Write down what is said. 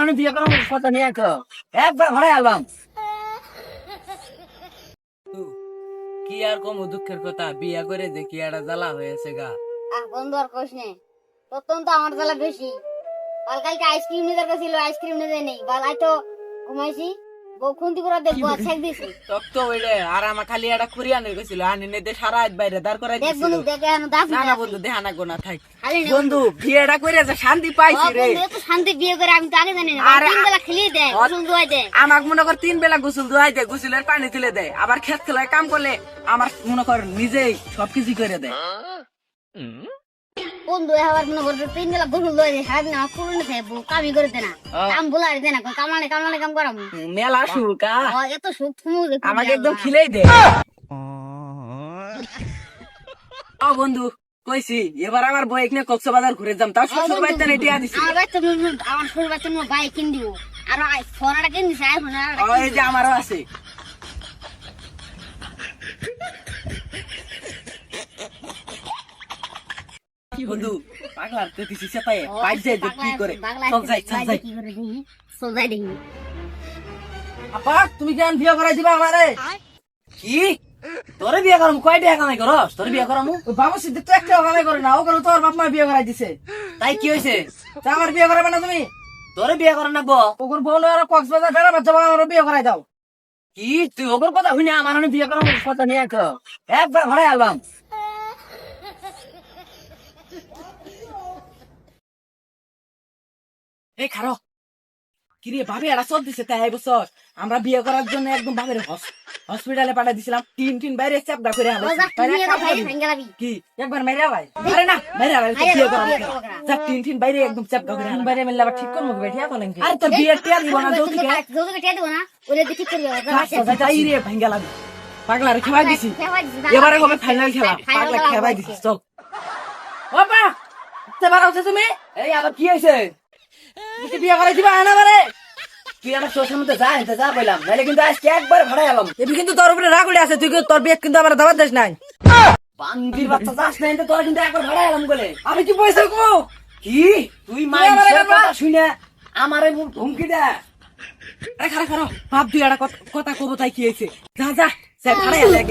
আমি বিয়ে করার কথা নিয়ে একবার ভাড়াই আলবাম। কি আর কম দুঃখের কথা, বিয়া করে দেখি একটা জ্বালা হয়েছে গা। বন্ধু আর কোশ নে, প্রথম তো আমার জ্বালা বেশি। কালকে আইসক্রিম নিতে গেছিল, আইসক্রিম নিতে নেই, বালাই তো ঘুমাইছি, বউ খুন্তি করে দেখবো ছেক দিছি। তো ওইটা আর আমার খালি একটা কুরিয়ানের গেছিল, আনি নেতে সারা রাত বাইরে দাঁড় করাই দেখ দিছিল। বন্ধু দেখে এখন দাস না না বন্ধু, দেখা না গোনা থাক। খালি না বন্ধু বিয়েটা করে যে শান্তি পাইছি রে। বন্ধু এত শান্তি বিয়ে করে আমি তো আগে জানি না। আরে, তিন বেলা খেলিয়ে দেয়, গোসল ধোয়াই দেয়। আমাকে মনে কর 3 বেলা গোসল ধোয়াই দেয়, গোসলের পানি তুলে দেয়, আবার খেত খেলায় কাম করলে আমার মনে কর নিজেই সবকিছু করে দেয়। বন্ধু আবার মনে করছে তিন বেলা গোসল ধোয়াই দেয়, সারাদিন আমার পুরনো থাকে, বউ কামই করে দেয় না, কাম বলা দেয় না, কামলানে কাম করাম। মেলা সুকা এত সুখ তুমি আমাকে একদম খিলেই দে। ও বন্ধু কইছি এবার আমার বই এখানে কক্সবাজার ঘুরে যাম, তাও শ্বশুর বাড়িতে রেডিয়া দিছি। আমার বাচ্চা আমার ছোট বাচ্চা বাইক কিন দিব, আর ফোনটা কিন দিছে, আইফোন। এই যে আমারও আছে। বন্ধু পাগলার তো দিছি সেটাই পাই যায় যে কি করে চল যাই কি করে দেখি, চল যাই দেখি। আপা তুমি কেন বিয়ে করাই দিবা আমারে? কি তোরে বিয়ে করম? কয় টাকা কামাই করস? তোরে বিয়ে করামু? বাবু সিদ্ধি তো একটা কামাই করে না, ও করে তোর বাপ মা বিয়ে করাই দিছে। তাই কি হয়েছে? তা আমার বিয়ে করাবে না তুমি? তোরে বিয়ে করার নাকবো? ওগুর বউ আর কক্সবাজার বেড়া বাচ্চা আমার বিয়ে করাই দাও। কি তুই ওগর কথা শুনে আমার আমি বিয়ে করার কথা নিয়ে একবার ভাড়াই আলবাম। এই খারো কিরে ভাবি এটা চল দিছে তাই এই বছর আমরা বিয়ে করার জন্য একদম ভাবের হসপিটালে পাঠিয়ে দিছিলাম, টিন বাইরে চাপটা করে কি একবার মেরে ভাই? আরে না মেরে বিয়ে করা যা টিন বাইরে একদম চাপটা করে তিন বাইরে মিললে আবার ঠিক করবো বেঠিয়া বলেন কি? আরে তোর বিয়ে টিয়া দিব না যৌতুকে যৌতুকে টিয়া দিব না, ওরে ঠিক করবি। তাই রে ভাঙ্গা লাগবে পাগলা রে খেলাই দিছি, এবারে হবে ফাইনাল খেলা, পাগলা খেলাই দিছি চল। বাবা এবার আছো তুমি? এই আবার কি হয়েছে? তুমি বিয়ে করাই দিবা না আমারে? তুই আমার শ্বশুর মধ্যে যা বললাম, নাহলে কিন্তু আজকে একবার ভাড়াই আলাম। এবি কিন্তু তোর উপরে রাগ উঠে আছে, তুই তোর বিয়ে কিন্তু আমার দাবার দেশ নাই। বান্দির বাচ্চা যাস নাই তো তোরা কিন্তু একবার ভাড়াই আলাম বলে। আমি কি পয়সা কো? কি তুই মাইন্ডের কথা শুনে আমারে হুমকি দে? আরে খারা ভাব তুই একটা কথা কব তাই কি হয়েছে? যা ভাড়াই আলে